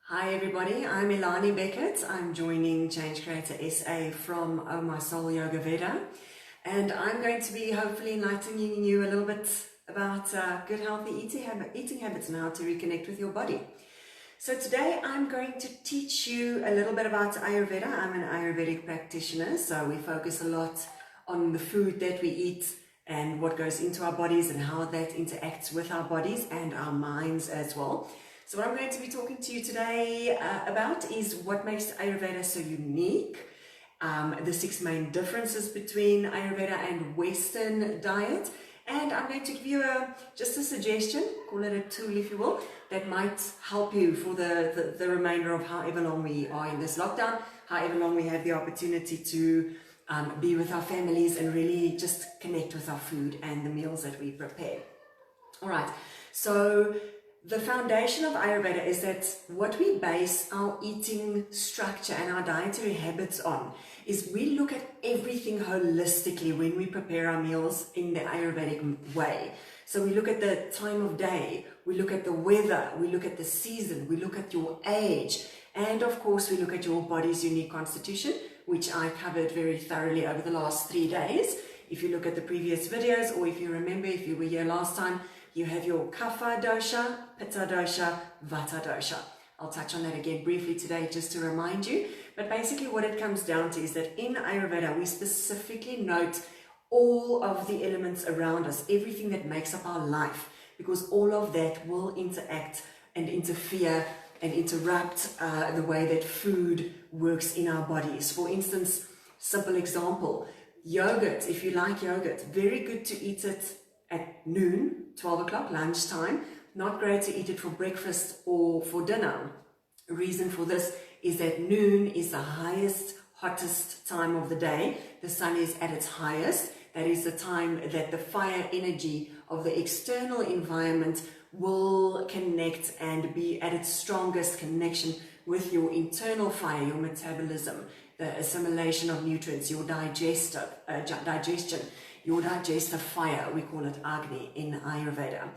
Hi everybody, I'm Ilani Beckett. I'm joining Change Creator SA from Oh My Soul Yoga Veda, and I'm going to be hopefully enlightening you a little bit about good healthy eating habits and how to reconnect with your body. So today I'm going to teach you a little bit about Ayurveda. I'm an Ayurvedic practitioner, so we focus a lot on the food that we eat and what goes into our bodies and how that interacts with our bodies and our minds as well. So what I'm going to be talking to you today about is what makes Ayurveda so unique, the 6 main differences between Ayurveda and Western diet, and I'm going to give you just a suggestion, call it a tool if you will, that might help you for the remainder of however long we are in this lockdown, however long we have the opportunity to be with our families and really just connect with our food and the meals that we prepare. All right, so the foundation of Ayurveda is that what we base our eating structure and our dietary habits on is we look at everything holistically when we prepare our meals in the Ayurvedic way. So we look at the time of day, we look at the weather, we look at the season, we look at your age, and of course we look at your body's unique constitution, which I covered very thoroughly over the last 3 days. If you look at the previous videos, or if you remember, if you were here last time, you have your Kapha dosha, Pitta dosha, Vata dosha. I'll touch on that again briefly today just to remind you. But basically what it comes down to is that in Ayurveda, we specifically note all of the elements around us, everything that makes up our life, because all of that will interact and interfere and interrupt the way that food works in our bodies. For instance, simple example, yogurt. If you like yogurt, very good to eat it at noon, 12 o'clock, lunchtime. Not great to eat it for breakfast or for dinner. The reason for this is that noon is the highest, hottest time of the day. The sun is at its highest. That is the time that the fire energy of the external environment will connect and be at its strongest connection with your internal fire, your metabolism, the assimilation of nutrients, your digestion, your digestive fire. We call it Agni in Ayurveda.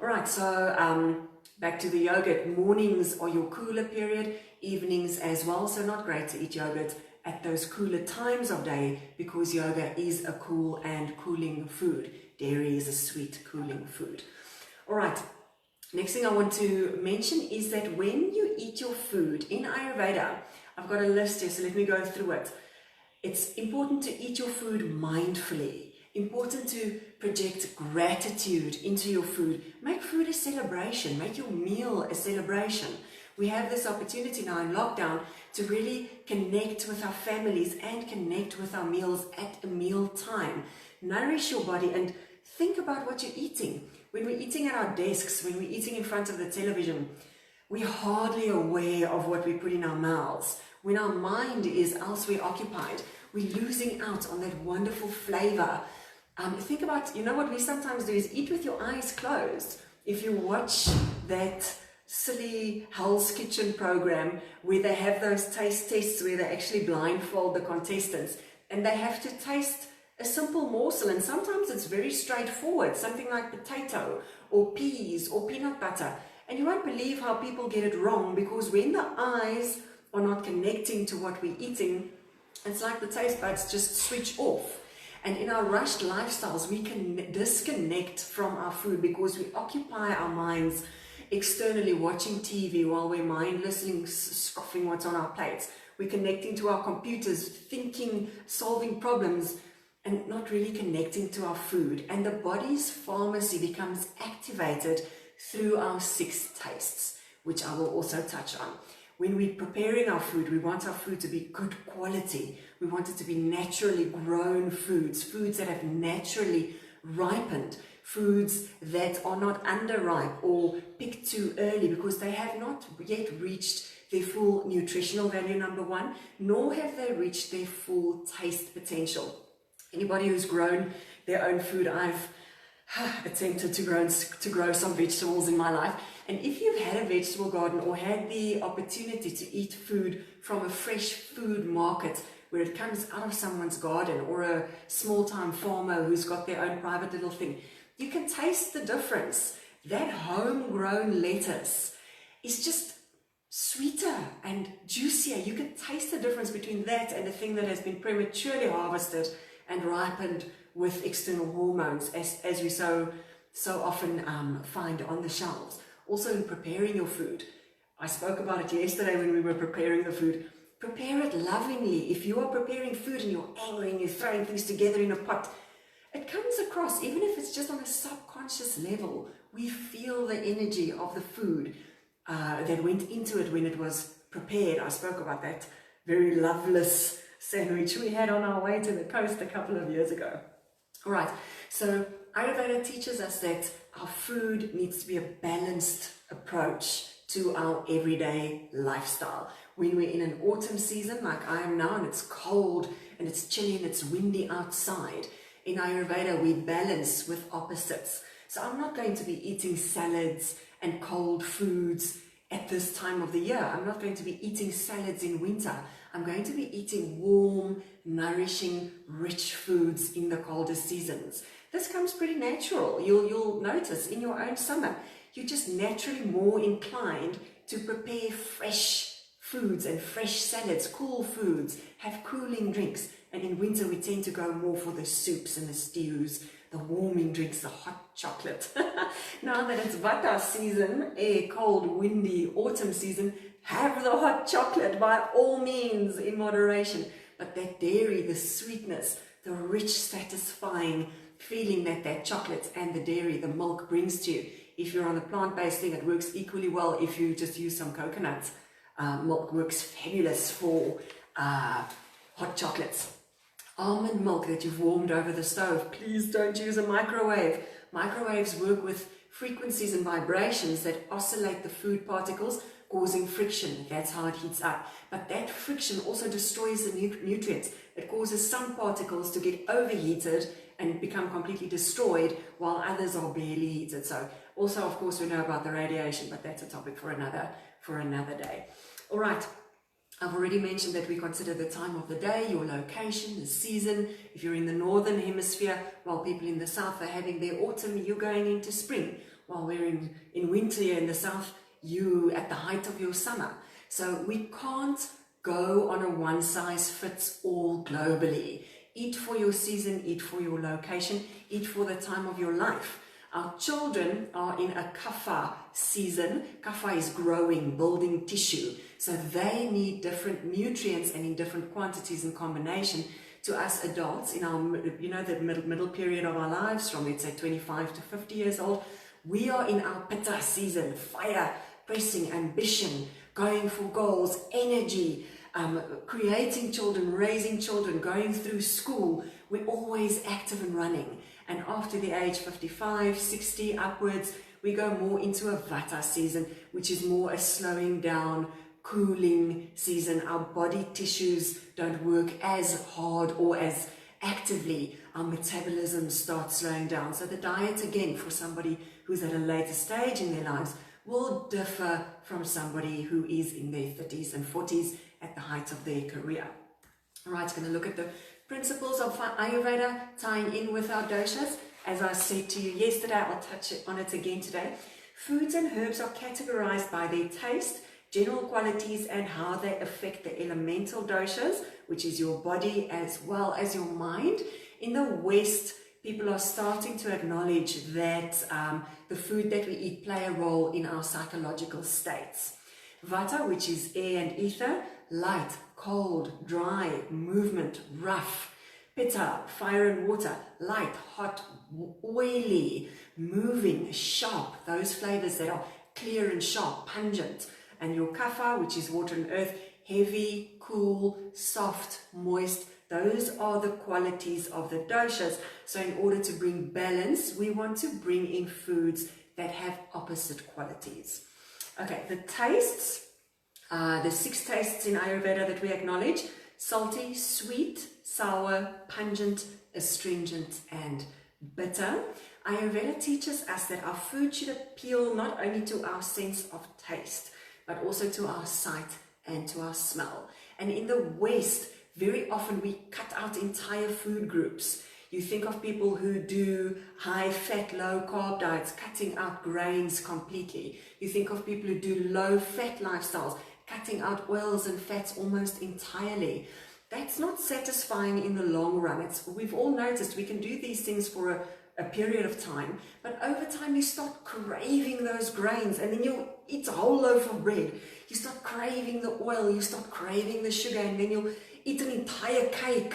All right, so back to the yogurt. Mornings are your cooler period, evenings as well. So not great to eat yogurt at those cooler times of day because yoga is a cool and cooling food. Dairy is a sweet cooling food. All right, next thing I want to mention is that when you eat your food in Ayurveda, I've got a list here, so let me go through it. It's important to eat your food mindfully. Important to project gratitude into your food. Make food a celebration. Make your meal a celebration. We have this opportunity now in lockdown to really connect with our families and connect with our meals at a meal time. Nourish your body and think about what you're eating. When we're eating at our desks, when we're eating in front of the television, we're hardly aware of what we put in our mouths. When our mind is elsewhere occupied, we're losing out on that wonderful flavor. Think about, what we sometimes do is eat with your eyes closed. If you watch that silly Hell's Kitchen program where they have those taste tests where they actually blindfold the contestants and they have to taste a simple morsel, and sometimes it's very straightforward, something like potato or peas or peanut butter, and you won't believe how people get it wrong, because when the eyes are not connecting to what we're eating, it's like the taste buds just switch off. And in our rushed lifestyles, we can disconnect from our food because we occupy our minds externally, watching TV while we're mindlessly scoffing what's on our plates. We're connecting to our computers, thinking, solving problems, and not really connecting to our food. And the body's pharmacy becomes activated through our 6 tastes, which I will also touch on. When we're preparing our food, we want our food to be good quality. We want it to be naturally grown foods, foods that have naturally ripened, foods that are not underripe or picked too early because they have not yet reached their full nutritional value, number one, nor have they reached their full taste potential. Anybody who's grown their own food, I've attempted to grow some vegetables in my life. And if you've had a vegetable garden or had the opportunity to eat food from a fresh food market where it comes out of someone's garden, or a small-time farmer who's got their own private little thing, you can taste the difference. That homegrown lettuce is just sweeter and juicier. You can taste the difference between that and the thing that has been prematurely harvested and ripened with external hormones, as we so often find on the shelves. Also in preparing your food. I spoke about it yesterday when we were preparing the food. Prepare it lovingly. If you are preparing food and you're angry and you're throwing things together in a pot, it comes across, even if it's just on a subconscious level. We feel the energy of the food that went into it when it was prepared. I spoke about that very loveless sandwich we had on our way to the coast a couple of years ago. All right, so Ayurveda teaches us that our food needs to be a balanced approach to our everyday lifestyle. When we're in an autumn season like I am now, and it's cold and it's chilly and it's windy outside, in Ayurveda we balance with opposites. So I'm not going to be eating salads and cold foods at this time of the year. I'm not going to be eating salads in winter. I'm going to be eating warm, nourishing, rich foods in the colder seasons. This comes pretty natural. You'll notice in your own summer, you're just naturally more inclined to prepare fresh foods and fresh salads, cool foods, have cooling drinks. And in winter, we tend to go more for the soups and the stews, the warming drinks, the hot chocolate. Now that it's Vata season, a cold, windy autumn season, have the hot chocolate by all means in moderation. But that dairy, the sweetness, the rich, satisfying feeling that chocolate and the dairy, the milk brings to you. If you're on a plant-based thing, it works equally well if you just use some coconut. Milk works fabulous for hot chocolates. Almond milk that you've warmed over the stove, please don't use a microwave. Microwaves work with frequencies and vibrations that oscillate the food particles, causing friction. That's how it heats up. But that friction also destroys the nutrients. It causes some particles to get overheated and become completely destroyed, while others are barely heated. So also, of course, we know about the radiation, but that's a topic for another day. All right. I've already mentioned that we consider the time of the day, your location, the season. If you're in the northern hemisphere, while people in the south are having their autumn, you're going into spring. While we're in winter here in the south, you at the height of your summer. So we can't go on a one-size-fits-all globally. Eat for your season, eat for your location, eat for the time of your life. Our children are in a kapha season. Kapha is growing, building tissue. So they need different nutrients and in different quantities and combination to us adults in our, the middle period of our lives from, let's say, 25 to 50 years old. We are in our pitta season, fire, pressing, ambition, going for goals, energy, creating children, raising children, going through school. We're always active and running. And after the age 55, 60 upwards, we go more into a Vata season, which is more a slowing down, cooling season. Our body tissues don't work as hard or as actively. Our metabolism starts slowing down. So the diet, again, for somebody who's at a later stage in their lives will differ from somebody who is in their 30s and 40s at the height of their career. All right, going to look at the principles of Ayurveda tying in with our doshas. As I said to you yesterday, I'll touch on it again today. Foods and herbs are categorized by their taste, general qualities, and how they affect the elemental doshas, which is your body as well as your mind. In the West, people are starting to acknowledge that the food that we eat play a role in our psychological states. Vata, which is air and ether, light, cold, dry, movement, rough. Pitta, fire and water, light, hot, oily, moving, sharp, those flavors that are clear and sharp, pungent. And your kapha, which is water and earth, heavy, cool, soft, moist. Those are the qualities of the doshas. So in order to bring balance, we want to bring in foods that have opposite qualities. Okay, the tastes, the 6 tastes in Ayurveda that we acknowledge: salty, sweet, sour, pungent, astringent, and bitter. Ayurveda teaches us that our food should appeal not only to our sense of taste, but also to our sight and to our smell. And in the West, very often we cut out entire food groups. You think of people who do high fat, low carb diets, cutting out grains completely. You think of people who do low fat lifestyles, cutting out oils and fats almost entirely. That's not satisfying in the long run. We've all noticed we can do these things for a period of time, but over time you start craving those grains, and then you'll eat a whole loaf of bread. You start craving the oil, you start craving the sugar, and then you'll eat an entire cake.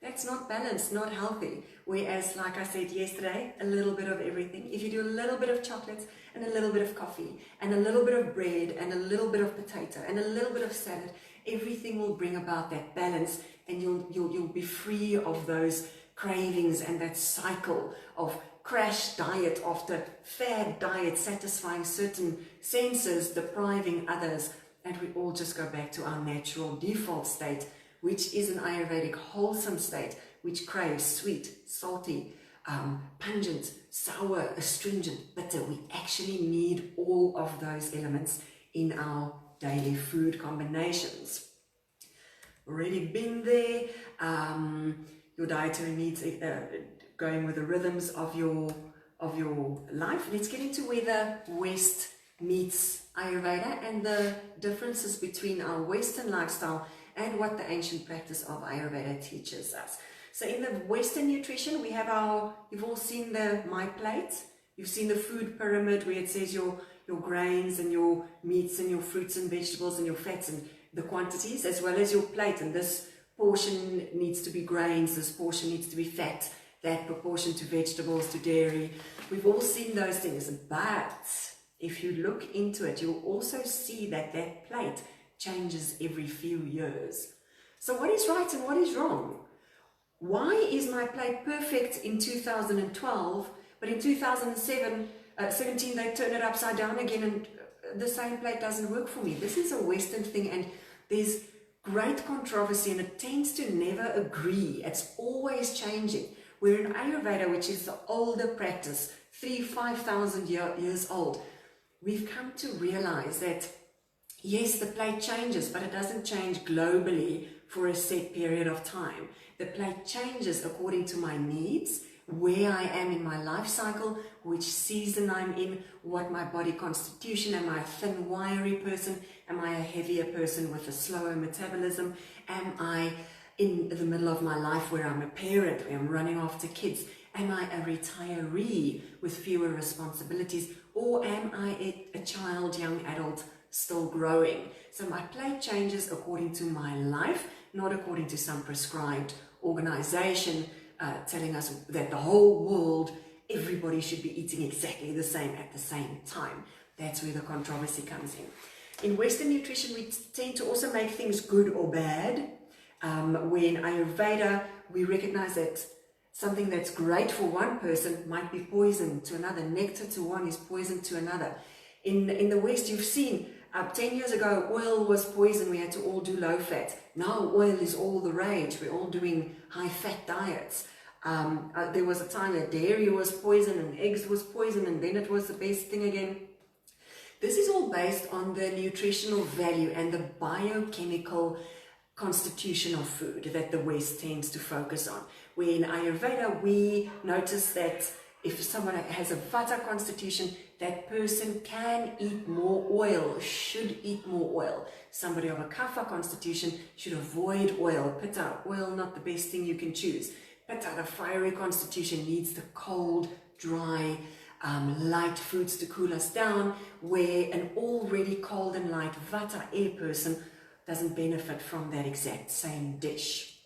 That's not balanced, not healthy. Whereas, like I said yesterday, a little bit of everything. If you do a little bit of chocolates and a little bit of coffee and a little bit of bread and a little bit of potato and a little bit of salad, everything will bring about that balance, and you'll be free of those cravings and that cycle of crash diet after fad diet, satisfying certain senses, depriving others, and we all just go back to our natural default state, which is an Ayurvedic wholesome state, which craves sweet, salty, pungent, sour, astringent, bitter. We actually need all of those elements in our daily food combinations. Already been there. Your dietary needs going with the rhythms of your life. Let's get into where the West meets Ayurveda and the differences between our Western lifestyle and what the ancient practice of Ayurveda teaches us. So in the Western nutrition, we have you've all seen my plate. You've seen the food pyramid where it says your grains and your meats and your fruits and vegetables and your fats and the quantities, as well as your plate. And this portion needs to be grains, this portion needs to be fat, that proportion to vegetables, to dairy. We've all seen those things, but if you look into it, you'll also see that plate changes every few years. So what is right and what is wrong? Why is my plate perfect in 2012, but in 2017 they turn it upside down again and the same plate doesn't work for me? This is a Western thing, and there's great controversy, and it tends to never agree. It's always changing. We're in Ayurveda, which is the older practice, 5,000 years old. We've come to realize that yes, the plate changes, but it doesn't change globally for a set period of time. The plate changes according to my needs, where I am in my life cycle, which season I'm in, what my body constitution. Am I a thin, wiry person? Am I a heavier person with a slower metabolism? Am I in the middle of my life where I'm a parent, where I'm running after kids? Am I a retiree with fewer responsibilities? Or am I a child, young adult, still growing? So my plate changes according to my life, not according to some prescribed organization telling us that the whole world, everybody should be eating exactly the same at the same time. That's where the controversy comes in. In Western nutrition, we tend to also make things good or bad. Where in Ayurveda, we recognize that something that's great for one person might be poison to another. Nectar to one is poison to another. In the West, you've seen 10 years ago, oil was poison. We had to all do low fat. Now oil is all the rage. We're all doing high fat diets. There was a time that dairy was poison and eggs was poison, and then it was the best thing again. This is all based on the nutritional value and the biochemical constitution of food that the West tends to focus on. Where in Ayurveda, we notice that if someone has a Vata constitution, that person can eat more oil, should eat more oil. Somebody of a Kapha constitution should avoid oil. Pitta, oil, not the best thing you can choose. Pitta, the fiery constitution, needs the cold, dry, light foods to cool us down, where an already cold and light Vata air person doesn't benefit from that exact same dish.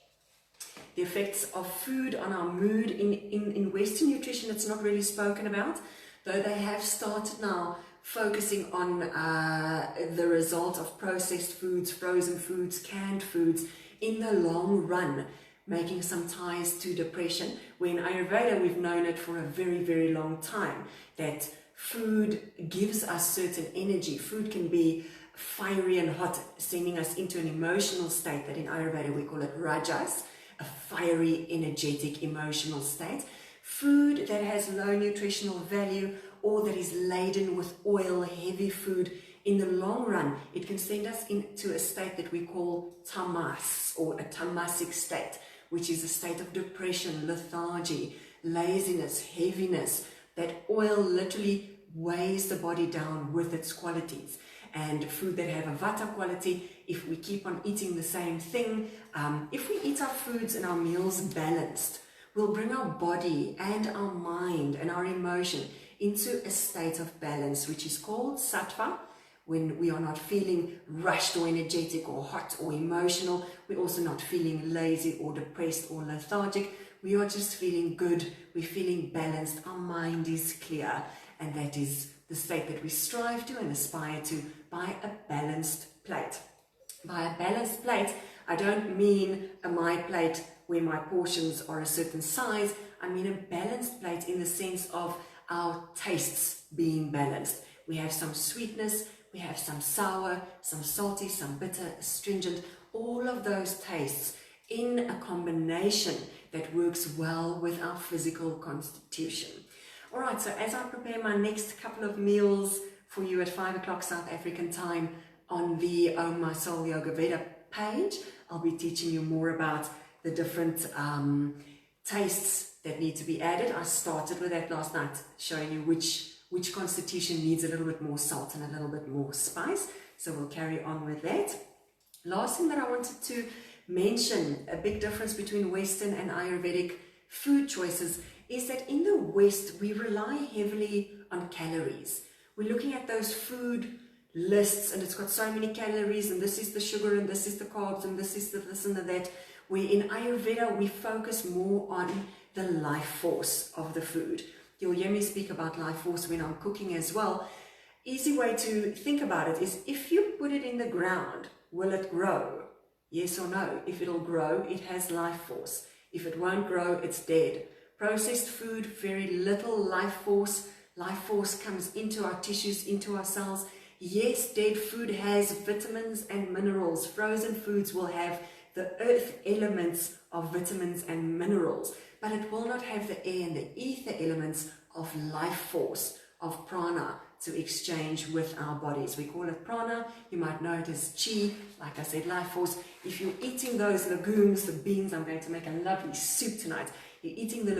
The effects of food on our mood in Western nutrition, it's not really spoken about, though they have started now focusing on the result of processed foods, frozen foods, canned foods in the long run, making some ties to depression. Where in Ayurveda, we've known it for a very, very long time, that food gives us certain energy. Food can be fiery and hot, sending us into an emotional state that in Ayurveda we call it rajas, a fiery, energetic, emotional state. Food that has low nutritional value or that is laden with oil, heavy food, in the long run, it can send us into a state that we call tamas, or a tamasic state, which is a state of depression, lethargy, laziness, heaviness. That oil literally weighs the body down with its qualities. and food that have a vata quality, if we keep on eating the same thing, if we eat our foods and our meals balanced, we'll bring our body and our mind and our emotion into a state of balance, which is called sattva. When we are not feeling rushed or energetic or hot or emotional, we're also not feeling lazy or depressed or lethargic. We are just feeling good, we're feeling balanced, our mind is clear, and that is the state that we strive to and aspire to by a balanced plate. By a balanced plate, I don't mean a my plate where my portions are a certain size. I mean a balanced plate in the sense of our tastes being balanced. We have some sweetness, we have some sour, some salty, some bitter, astringent, all of those tastes in a combination that works well with our physical constitution. All right, so as I prepare my next couple of meals for you at 5 o'clock South African time on the Oh My Soul Yoga Veda page, I'll be teaching you more about the different tastes that need to be added. I started with that last night, showing you which constitution needs a little bit more salt and a little bit more spice. So we'll carry on with that. Last thing that I wanted to mention, a big difference between Western and Ayurvedic food choices, is that in the West, we rely heavily on calories. We're looking at those food lists and it's got so many calories and this is the sugar and this is the carbs and this is the this and the that. Where in Ayurveda, we focus more on the life force of the food. You'll hear me speak about life force when I'm cooking as well. Easy way to think about it is if you put it in the ground, will it grow? Yes or no? If it'll grow, it has life force. If it won't grow, it's dead. Processed food, very little life force. Life force comes into our tissues, into our cells. Yes, dead food has vitamins and minerals. Frozen foods will have the earth elements of vitamins and minerals, but it will not have the air and the ether elements of life force, of prana, to exchange with our bodies. We call it prana. You might know it as chi, like I said, life force. If you're eating those legumes, the beans, I'm going to make a lovely soup tonight. You're eating the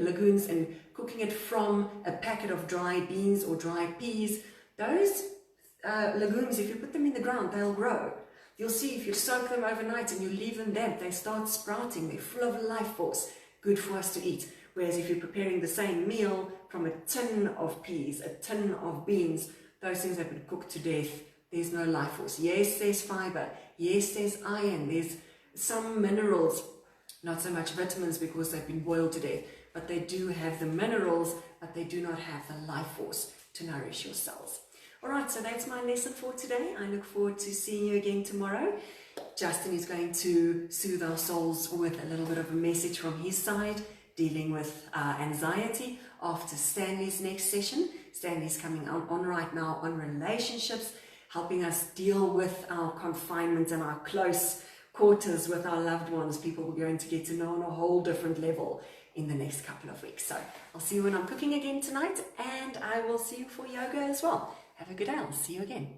legumes and cooking it from a packet of dry beans or dry peas. Those legumes, if you put them in the ground, they'll grow. You'll see if you soak them overnight and you leave them damp, they start sprouting. They're full of life force, good for us to eat. Whereas if you're preparing the same meal from a tin of peas, a tin of beans, those things have been cooked to death. There's no life force. Yes, there's fiber. Yes, there's iron. There's some minerals, not so much vitamins because they've been boiled to death. But they do have the minerals, but they do not have the life force to nourish your cells. All right, so that's my lesson for today. I look forward to seeing you again tomorrow. Justin is going to soothe our souls with a little bit of a message from his side, dealing with anxiety after Stanley's next session. Stanley's coming on right now on relationships, helping us deal with our confinement and our close quarters with our loved ones, people we're going to get to know on a whole different level in the next couple of weeks. So I'll see you when I'm cooking again tonight, and I will see you for yoga as well. Have a good day. I'll see you again.